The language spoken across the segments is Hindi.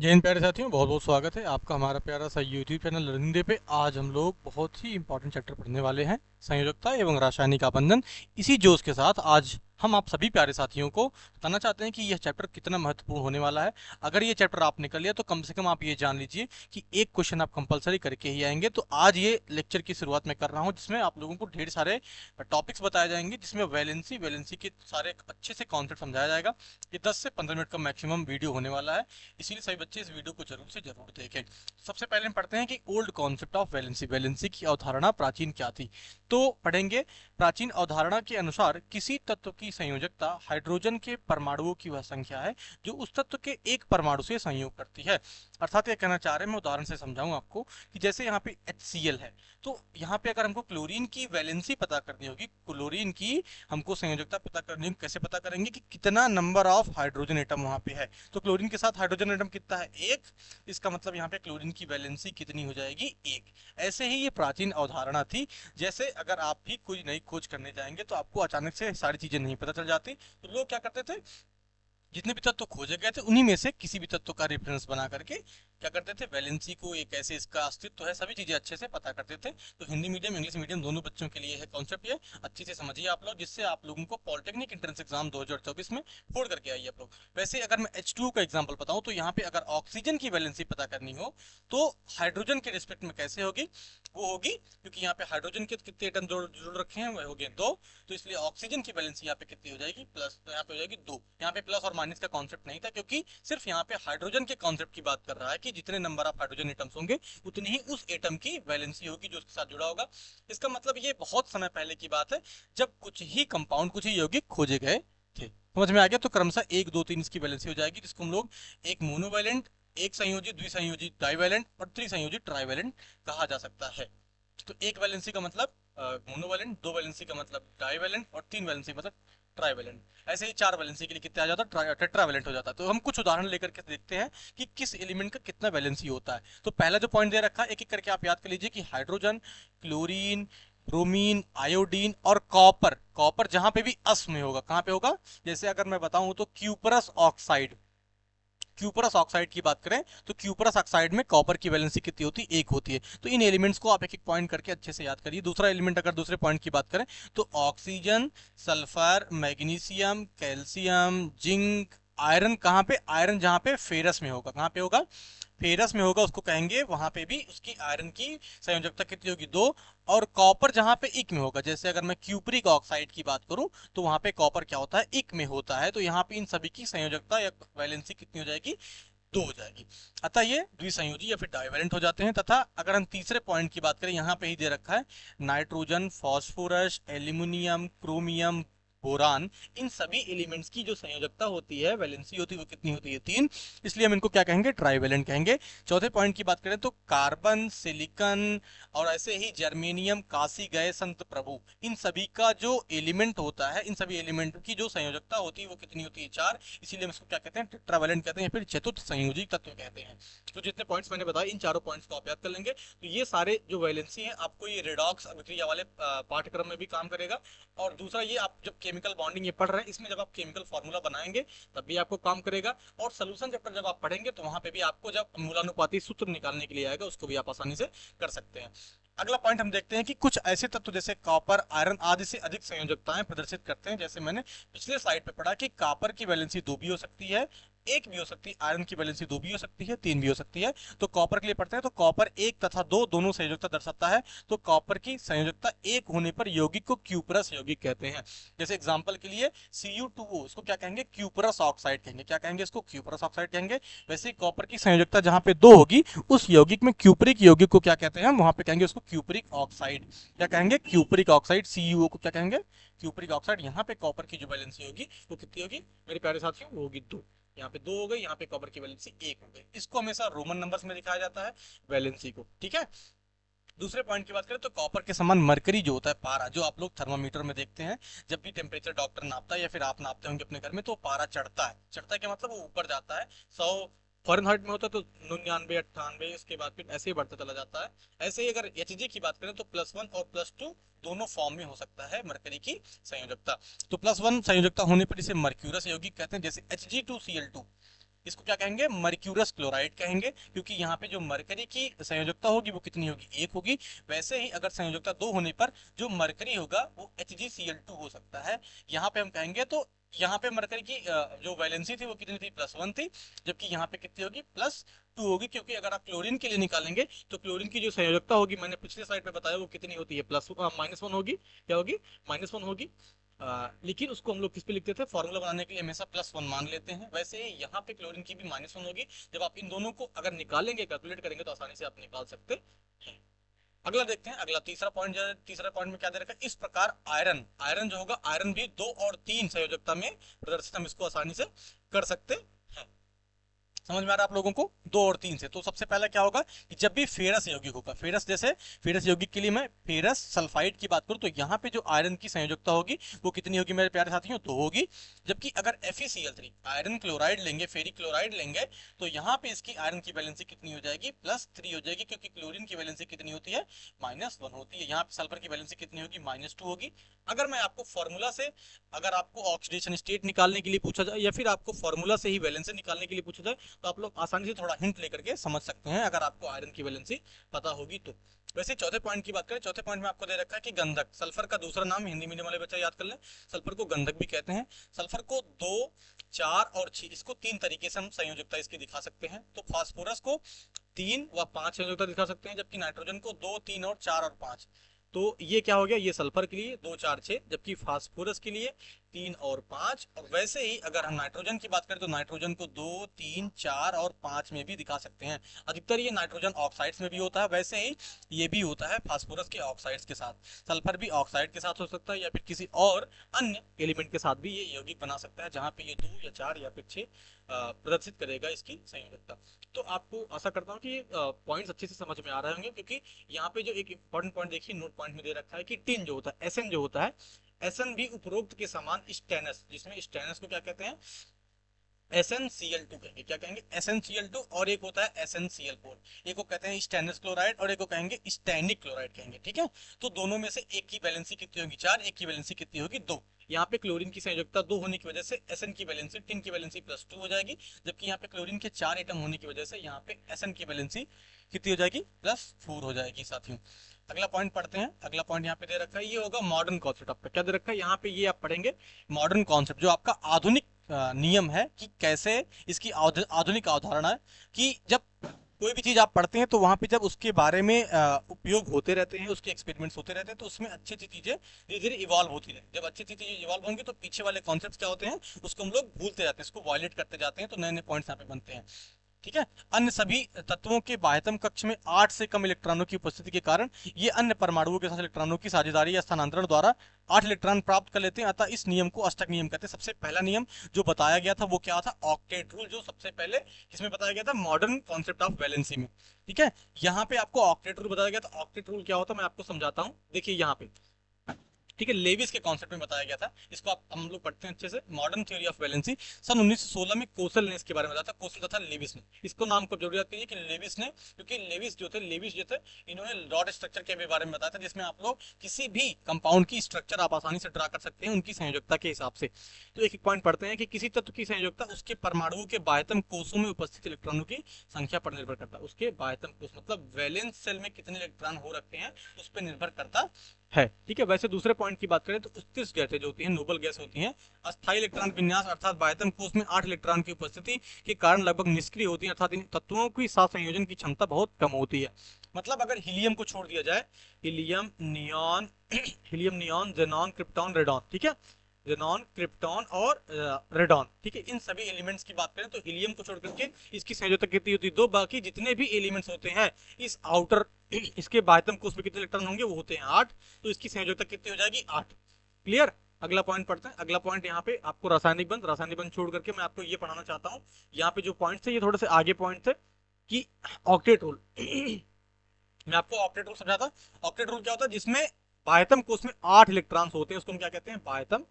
जय हिंद प्यारे साथियों, बहुत बहुत स्वागत है आपका हमारा प्यारा सा यूट्यूब चैनल लर्निंग डे पे। आज हम लोग बहुत ही इंपॉर्टेंट चैप्टर पढ़ने वाले हैं, संयोजकता एवं रासायनिक आबंधन। इसी जोश के साथ आज हम आप सभी प्यारे साथियों को बताना चाहते हैं कि यह चैप्टर कितना महत्वपूर्ण होने वाला है। अगर ये चैप्टर आपने कर लिया तो कम से कम आप ये जान लीजिए कि एक क्वेश्चन आप कंपलसरी करके ही आएंगे। तो आज ये लेक्चर की शुरुआत मैं कर रहा हूँ जिसमें आप लोगों को ढेर सारे टॉपिक्स बताए जाएंगे, जिसमें वैलेंसी वैलेंसी के सारे अच्छे से कॉन्सेप्ट समझाया जाएगा। ये 10 से 15 मिनट का मैक्सिमम वीडियो होने वाला है, इसीलिए सभी बच्चे इस वीडियो को जरूर से जरूर देखें। सबसे पहले हम पढ़ते हैं कि old concept of valency, valency की अवधारणा प्राचीन क्या थी। तो पढ़ेंगे, प्राचीन अवधारणा के अनुसार किसी तत्व की संयोजकता हाइड्रोजन के परमाणुओं की वह संख्या है जो उस तत्व के एक परमाणु से संयोग करती है। अर्थात ये कहना चाह रहे हैं, मैं उदाहरण से समझाऊं आपको कि जैसे यहाँ पे HCl है, तो यहाँ पे अगर हमको क्लोरीन की वैलेंसी पता करनी होगी, क्लोरीन की हमको संयोजकता पता करनी होगी, कैसे पता करेंगे कि कितना नंबर ऑफ हाइड्रोजन एटम वहां पे है। तो क्लोरीन के साथ हाइड्रोजन एटम कितना है, एक। इसका मतलब यहाँ पे क्लोरीन की वैलेंसी कितनी हो जाएगी, एक। ऐसे ही ये प्राचीन अवधारणा थी। जैसे अगर आप भी कोई नई खोज करने जाएंगे तो आपको अचानक से सारी चीजें नहीं पता चल जाती, तो लोग क्या करते थे, जितने भी तत्व खोजे गए थे उन्हीं में से किसी भी तत्व का रेफरेंस बना करके क्या करते थे, वैलेंसी को, ये कैसे इसका अस्तित्व है, सभी चीजें अच्छे से पता करते थे। तो हिंदी मीडियम इंग्लिश मीडियम दोनों बच्चों के लिए है कॉन्सेप्ट, ये अच्छे से समझिए आप लोग, जिससे आप लोगों को पॉलिटेक्निक एंट्रेंस एग्जाम 2024 में फोड़ करके आइए आप लोग। वैसे अगर मैं H2O का एग्जाम्पल बताऊं तो यहाँ पे अगर ऑक्सीजन की वैलेंसी पता करनी हो तो हाइड्रोजन के रिस्पेक्ट में कैसे होगी, वो होगी, क्योंकि यहाँ पे हाइड्रोजन के कितने एटम जोड़ रखे हैं, वह हो गए दो। तो इसलिए ऑक्सीजन की वैलेंसी यहाँ पे कितनी हो जाएगी, प्लस, तो यहाँ पे हो जाएगी दो। यहाँ पे प्लस और माइनस का कॉन्सेप्ट नहीं था, क्योंकि सिर्फ यहाँ पे हाइड्रोजन के कॉन्सेप्ट की बात कर रहा है कि जितने नंबर ऑफ हाइड्रोजन एटम्स होंगे उतनी ही उस एटम की वैलेंसी होगी जो उसके साथ जुड़ा होगा। इसका मतलब ये बहुत समय पहले की बात है, जब कुछ ही कंपाउंड, कुछ ही यौगिक खोजे गए थे। समझ में आ गया? तो क्रमशः एक दो तीन इसकी वैलेंसी हो जाएगी, जिसको हम लोग एक मोनोवैलेंट, एक संयोजित, द्विसंयोजी डाइवैलेंट और त्रिसंयोजी ट्राइवैलेंट कहा जा सकता है। तो एक वैलेंसी का मतलब मोनोवैलेंट, दो वैलेंसी का मतलब डाइवैलेंट और तीन वैलेंसी मतलब ट्राइवैलेंट। ऐसे ही चार वैलेंसी के लिए कितना आ जाता है, टेट्रावैलेंट हो जाता है। तो हम कुछ उदाहरण लेकर के देखते हैं कि किस एलिमेंट का कितना वैलेंसी होता है। तो पहला जो पॉइंट दे रखा है, एक एक करके आप याद कर लीजिए कि हाइड्रोजन, क्लोरीन, ब्रोमीन, आयोडीन और कॉपर। कॉपर जहां पे भी अस में होगा, कहां पे होगा, जैसे अगर मैं बताऊं तो क्यूपरस ऑक्साइड, क्यूपरस ऑक्साइड की बात करें तो क्यूपरस ऑक्साइड में कॉपर की वैलेंसी कितनी होती है, एक होती है। तो इन एलिमेंट्स को आप एक एक पॉइंट करके अच्छे से याद करिए। दूसरा एलिमेंट अगर दूसरे पॉइंट की बात करें तो oxygen, sulphur, magnesium, calcium, zinc, iron. कहाँ पे आयरन, जहां पे फेरस में होगा, कहां पे होगा, फेरस में होगा, उसको कहेंगे, वहां पे भी उसकी आयरन की संयोजकता कितनी होगी, दो। और कॉपर जहां पे इक में होगा, जैसे अगर मैं क्यूपरिक ऑक्साइड की बात करूं तो वहां पे कॉपर क्या होता है, इक में होता है। तो यहाँ पे इन सभी की संयोजकता या वैलेंसी कितनी हो जाएगी, दो हो जाएगी। अतः ये द्विसंयोजी या फिर डाइवेलेंट हो जाते हैं। तथा अगर हम तीसरे पॉइंट की बात करें, यहाँ पे ही दे रखा है nitrogen, phosphorus, aluminium, chromium, boron, इन सभी एलिमेंट्स की जो संयोजकता होती है, वैलेंसी होती है, वो कितनी होती है, तीन। इसलिए हम इनको क्या कहेंगे, ट्राइवेलेंट कहेंगे। चौथे पॉइंट की बात करें तो कार्बन, सिलिकन और ऐसे ही जर्मेनियम, काशी गए संत प्रभु, इन सभी का जो एलिमेंट होता है, इन सभी एलिमेंट की जो संयोजकता होती है वो कितनी होती है, चार। इसीलिए हम इसको क्या कहते हैं, टेट्रावैलेंट कहते हैं या फिर चतुर्थ संयोजी तत्व कहते हैं। तो जितने पॉइंट्स मैंने बताए, इन चारों पॉइंट्स को आप याद कर लेंगे तो ये सारे जो वैलेंसी है, आपको ये रेडॉक्स अभिक्रिया वाले पाठ्यक्रम में भी काम करेगा। और दूसरा ये, आप जब केमिकल बॉन्डिंग ये पढ़ रहे हैं, इसमें जब आप केमिकल फॉर्मूला बनाएंगे तब भी आपको काम करेगा। और सोल्यूशन चैप्टर जब आप पढ़ेंगे तो वहां पे भी आपको जब मूलानुपाती सूत्र निकालने के लिए आएगा, उसको भी आप आसानी से कर सकते हैं। अगला पॉइंट हम देखते हैं कि कुछ ऐसे तत्व जैसे कॉपर, आयरन आदि से अधिक संयोजकताएं प्रदर्शित करते हैं। जैसे मैंने पिछले स्लाइड पे पढ़ा कि कॉपर की वैलेंसी दो भी हो सकती है, एक भी हो सकती है, आयरन की वैलेंसी दो भी हो सकती है, तीन भी हो सकती है। तो कॉपर के लिए पढ़ते हैं तो कॉपर एक तथा दो दोनों संयोजकता दर्शाता है। तो कॉपर की संयोजकता एक होने पर यौगिक को क्यूपरस यौगिक कहते हैं। जैसे एग्जांपल के लिए Cu2O, इसको क्या कहेंगे, क्यूपरस ऑक्साइड कहेंगे। क्या कहेंगे, इसको क्यूपरस ऑक्साइड कहेंगे। वैसे कॉपर की संयोजकता जहां पे दो होगी, उस यौगिक में क्यूपरिक यौगिक को क्या कहते हैं, हम वहां पे कहेंगे उसको क्यूपरिक ऑक्साइड। क्या कहेंगे, क्यूपरिक ऑक्साइड। CuO को क्या कहेंगे, क्यूपरिक ऑक्साइड। यहाँ पे कॉपर की जो वैलेंसी होगी वो कितनी होगी मेरे प्यारे साथियों, वो होगी दो। यहाँ पे दो हो गई, यहाँ पे कॉपर की वैलेंसी एक हो गई। इसको हमेशा रोमन नंबर्स में दिखाया जाता है, वैलेंसी को, ठीक है। दूसरे पॉइंट की बात करें तो कॉपर के समान मरकरी जो होता है, पारा, जो आप लोग थर्मामीटर में देखते हैं, जब भी टेम्परेचर डॉक्टर नापता है या फिर आप नापते होंगे अपने घर में, तो पारा चढ़ता है। चढ़ता है क्या मतलब, वो ऊपर जाता है। 100 फॉरेनहाइट में होता है तो 99, 98, इसके बाद फिर ऐसे ही बढ़ता चला जाता है। ऐसे ही अगर Hg की बात करें तो +1 और +2 दोनों फॉर्म में हो सकता है मरकरी की संयोजकता। तो +1 संयोजकता होने पर इसे मर्क्यूरस यौगिक कहते हैं, जैसे Hg2Cl2। इसको क्या कहेंगे, मर्क्यूरस क्लोराइड कहेंगे, क्योंकि यहाँ पे जो मरकरी की संयोजकता होगी वो कितनी होगी, 1 होगी। वैसे ही अगर संयोजकता 2 होने पर जो मरकरी होगा वो HgCl2 हो सकता है। यहाँ पे हम कहेंगे तो यहाँ पे मरकरी की जो वैलेंसी थी वो कितनी थी, +1 थी, जबकि यहाँ पे कितनी होगी, +2 होगी। क्योंकि अगर आप क्लोरीन के लिए निकालेंगे तो क्लोरीन की जो संयोजकता होगी, मैंने पिछले स्लाइड पे बताया, वो कितनी होती है, -1 होगी। क्या होगी, -1 होगी। लेकिन उसको हम लोग किस पे लिखते थे, फॉर्मूला बनाने के लिए हमेशा +1 मान लेते हैं। वैसे ही यहाँ पे क्लोरीन की भी -1 होगी। जब आप इन दोनों को अगर निकालेंगे, कैलकुलेट करेंगे, तो आसानी से आप निकाल सकते हैं। अगला देखते हैं, अगला तीसरा पॉइंट जो है, तीसरा पॉइंट में क्या दे रखा है, इस प्रकार आयरन, आयरन जो होगा, आयरन भी 2 और 3 संयोजकता में प्रदर्शित हम इसको आसानी से कर सकते हैं। समझ में आ रहा है आप लोगों को, 2 और 3 से। तो सबसे पहला क्या होगा कि जब भी फेरस यौगिक होगा, फेरस जैसे फेरस यौगिक के लिए मैं फेरस सल्फाइड की बात करूं तो यहाँ पे जो आयरन की संयोजकता होगी वो कितनी होगी मेरे प्यारे साथियों, 2 होगी। जबकि अगर FeCl3 आयरन क्लोराइड लेंगे, फेरिक क्लोराइड लेंगे, तो यहाँ पे इसकी आयरन की वैलेंसी कितनी हो जाएगी, +3 हो जाएगी, क्योंकि क्लोरीन की वैलेंसी कितनी होती है, -1 होती है। यहाँ पे सल्फर की वैलेंसी कितनी होगी, -2 होगी। अगर मैं आपको फॉर्मूला से, अगर आपको ऑक्सीडेशन स्टेट निकालने के लिए पूछा जाए, या फिर आपको फॉर्मूला से ही वैलेंसी निकालने के लिए पूछा जाए, तो आप लोग आसानी से थोड़ा हिंट लेकर के समझ सकते हैं, अगर आपको आयरन की वैलेंसी पता होगी तो। वैसे चौथे पॉइंट की बात करें, चौथे पॉइंट में आपको दे रखा है कि गंधक, सल्फर का दूसरा नाम, हिंदी मीडियम वाले बच्चे याद कर लें, सल्फर को गंधक भी कहते हैं। सल्फर को 2, 4 और 6, इसको 3 तरीके से हम संयोजकता इसकी दिखा सकते हैं। तो फास्फोरस को 3 व 5 संयोजकता दिखा सकते हैं, जबकि नाइट्रोजन को 2, 3 और 4 और 5। तो ये क्या हो गया, ये सल्फर के लिए 2, 4, 6, जबकि फास्फोरस के लिए 3 और 5। और वैसे ही अगर हम नाइट्रोजन की बात करें तो नाइट्रोजन को 2, 3, 4 और 5 में भी दिखा सकते हैं। अधिकतर ये नाइट्रोजन ऑक्साइड्स में भी होता है, वैसे ही ये भी होता है फास्फोरस के ऑक्साइड्स के साथ। सल्फर भी ऑक्साइड के साथ हो सकता है, या फिर किसी और अन्य एलिमेंट के साथ भी ये यौगिक बना सकता है, जहाँ पे ये 2 या 4 या फिर 6 प्रदर्शित करेगा इसकी संयोजकता। तो आपको आशा करता हूँ कि पॉइंट्स अच्छे से समझ में आ रहे होंगे, क्योंकि यहाँ पे जो एक इंपॉर्टेंट पॉइंट देखिए, नोट पॉइंट में दे रखा है कि टिन जो होता है, एसएन जो होता है, एसएन भी उपरोक्त के समान स्टेनस, जिसमें स्टेनस को क्या कहते हैं, SnCl2 कहेंगे। क्या कहेंगे, SnCl2। और एक होता है SnCl4, एक को कहते हैं स्टेनस क्लोराइड और एक को कहेंगे स्टैनिक क्लोराइड कहेंगे, ठीक है। तो दोनों में से एक की वैलेंसी कितनी होगी, 4, एक की वैलेंसी कितनी होगी, 2। यहाँ पे क्लोरीन की संयोजकता 2 होने की वजह से Sn की वैलेंसी, टिन की वैलेंसी +2 हो जाएगी, जबकि यहाँ पे क्लोरीन के 4 एटम होने की वजह से यहाँ पे Sn की वैलेंसी कितनी हो जाएगी, +4 हो जाएगी साथियों। अगला पॉइंट पढ़ते हैं, अगला पॉइंट यहाँ पे दे रखा है, ये होगा मॉडर्न कॉन्सेप्ट। आपका क्या दे रखा है यहाँ पे, ये आप पढ़ेंगे मॉडर्न कॉन्सेप्ट, जो आपका आधुनिक नियम है कि कैसे इसकी आधुनिक अवधारणा है कि जब कोई भी चीज आप पढ़ते हैं तो वहां पे जब उसके बारे में उपयोग होते रहते हैं, उसके एक्सपेरिमेंट्स होते रहते हैं, तो उसमें अच्छी अच्छी चीजें धीरे धीरे इवॉल्व होती रहती है। जब अच्छी अच्छी चीजें इवॉल्व होंगी तो पीछे वाले कॉन्सेप्ट्स क्या होते हैं, उसको हम लोग भूलते जाते हैं, उसको वॉयलेट करते जाते हैं, तो नए नए पॉइंट्स यहाँ पे बनते हैं, ठीक है। अन्य सभी तत्वों के बाह्यतम कक्ष में 8 से कम इलेक्ट्रॉनों की उपस्थिति के कारण ये अन्य परमाणुओं के साथ इलेक्ट्रॉनों की साझेदारी या स्थानांतरण द्वारा 8 इलेक्ट्रॉन प्राप्त कर लेते हैं। अतः इस नियम को अष्टक नियम कहते हैं। सबसे पहला नियम जो बताया गया था वो क्या था, ऑक्टेट रूल, जो सबसे पहले किसमें बताया गया था, मॉडर्न कॉन्सेप्ट ऑफ वैलेंसी में, ठीक है। यहाँ पे आपको ऑक्टेट रूल बताया गया था। ऑक्टेट रूल क्या होता है मैं आपको समझाता हूँ, देखिए यहाँ पे, ठीक है, लेविस के कॉन्सेप्ट में बताया गया था। इसको आप हम लोग पढ़ते हैं अच्छे से, मॉडर्न थ्योरी ऑफ वैलेंसी। सन 1916 में कोसल ने इसके बारे में बताया था, कोसल तथा लेविस ने। इसको नाम को जरूर याद कीजिए कि लेविस ने, क्योंकि लेविस जो थे इन्होंने रॉड स्ट्रक्चर के बारे में बताया था, जिसमें आप लोग किसी भी कंपाउंड की स्ट्रक्चर आप आसानी से ड्रा कर सकते हैं उनकी संयोजकता के हिसाब से। तो एक एक पॉइंट पढ़ते हैं कि किसी तत्व की संयोजकता उसके परमाणुओं के बाह्यतम कोषों में उपस्थित इलेक्ट्रॉनों की संख्या पर निर्भर करता है। उसके बाह्यतम कोष मतलब वैलेंस सेल में कितने इलेक्ट्रॉन हो रखे हैं उस पर निर्भर करता है, ठीक है। वैसे दूसरे पॉइंट की बात करें तो उत्कृष्ट गैसें जो होती हैं, नोबल गैस होती हैं, अस्थायी इलेक्ट्रॉन विन्यास अर्थात बाह्यतम कोष में 8 इलेक्ट्रॉन की उपस्थिति के कारण लगभग निष्क्रिय होती है, अर्थात इन तत्वों की साथ संयोजन की क्षमता बहुत कम होती है। मतलब अगर हीलियम को छोड़ दिया जाए, helium, neon helium, neon, xenon, krypton, radon, ठीक है, जेनॉन, क्रिप्टॉन और रेडॉन, ठीक है, इन सभी एलिमेंट्स की बात करें तो हीलियम को छोड़ करके इसकी संयोजकता कितनी होती है, 2। बाकी जितने भी एलिमेंट्स होते हैं इस आउटर इसके बाह्यतम कोष में कितने इलेक्ट्रॉन होंगे, वो होते हैं 8। तो इसकी संयोजकता कितनी हो जाएगी, 8। क्लियर। अगला पॉइंट पढ़ते हैं। अगला पॉइंट यहाँ पे आपको रासायनिक बंध छोड़ करके मैं आपको ये पढ़ाना चाहता हूँ। यहाँ पे जो पॉइंट थे ये थोड़े से आगे पॉइंट थे कि ऑक्टेट रूल मैं आपको ऑक्टेट रूल समझाता। ऑक्टेट रूल क्या होता है, जिसमें बाह्यतम कोष में 8 इलेक्ट्रॉन्स होते हैं, उसको हम क्या कहते हैं, बाह्यतम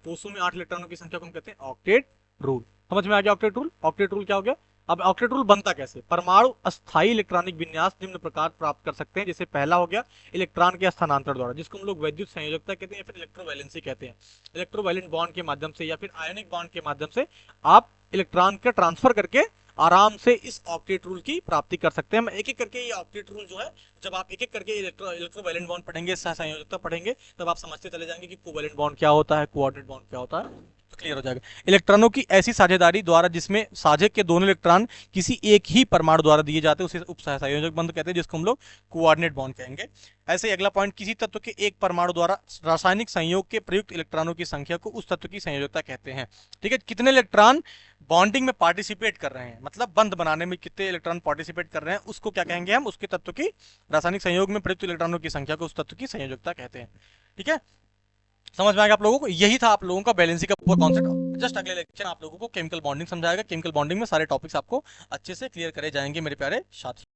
कोषों में 8 इलेक्ट्रॉनों की संख्या को हम कहते हैं ऑक्टेट रूल। समझ में आ गया ऑक्टेट रूल। ऑक्टेट रूल क्या हो गया। अब ऑक्टेट रूल बनता कैसे, परमाणु अस्थायी इलेक्ट्रॉनिक विन्यास निम्न प्रकार प्राप्त कर सकते हैं। जैसे पहला हो गया इलेक्ट्रॉन के स्थानांतरण द्वारा, जिसको हम लोग वैद्युत संयोजकता कहते हैं या फिर इलेक्ट्रोवैलेंसी कहते हैं। इलेक्ट्रोवैलेंट बॉन्ड के माध्यम से या फिर आयनिक बॉन्ड के माध्यम से आप इलेक्ट्रॉन का ट्रांसफर करके आराम से इस ऑक्टेट रूल की प्राप्ति कर सकते हैं। हम एक एक करके ये ऑक्टेट रूल जो है, जब आप एक एक करके इलेक्ट्रोवैलेंट बॉन्ड पढ़ेंगे, सहसंयोजकता पढ़ेंगे, तब आप समझते चले जाएंगे कि कोवैलेंट बॉन्ड क्या होता है, कोऑर्डिनेट बॉन्ड क्या होता है, तो क्लियर हो जाएगा। इलेक्ट्रॉनों की ऐसी साझेदारी द्वारा जिसमें साझे के दोनों इलेक्ट्रॉन किसी एक ही परमाणु द्वारा दिए जाते हैं उसे उपसहसंयोजक बंध कहते हैं, जिसको हम लोग कोऑर्डिनेट बॉन्ड कहेंगे। ऐसे ही अगला पॉइंट, किसी तत्व के एक परमाणु द्वारा रासायनिक संयोग के प्रयुक्त इलेक्ट्रॉनों की संख्या को उस तत्व की संयोजकता कहते हैं। ठीक है, कितने इलेक्ट्रॉन बॉन्डिंग में पार्टिसिपेट कर रहे हैं, मतलब बंध बनाने में कितने इलेक्ट्रॉन पार्टिसिपेट कर रहे हैं, उसको क्या कहेंगे हम, उसके तत्व की रासायनिक संयोग में प्रयुक्त इलेक्ट्रॉनों की संख्या को उस तत्व की संयोजकता कहते हैं। ठीक है, समझ में आ गया आप लोगों को। यही था आप लोगों का बैलेंसिंग का पूरा कॉन्सेप्ट। जस्ट अगले लेक्चर आप लोगों को केमिकल बॉन्डिंग समझाएगा। केमिकल बॉन्डिंग में सारे टॉपिक्स आपको अच्छे से क्लियर करे जाएंगे मेरे प्यारे साथी।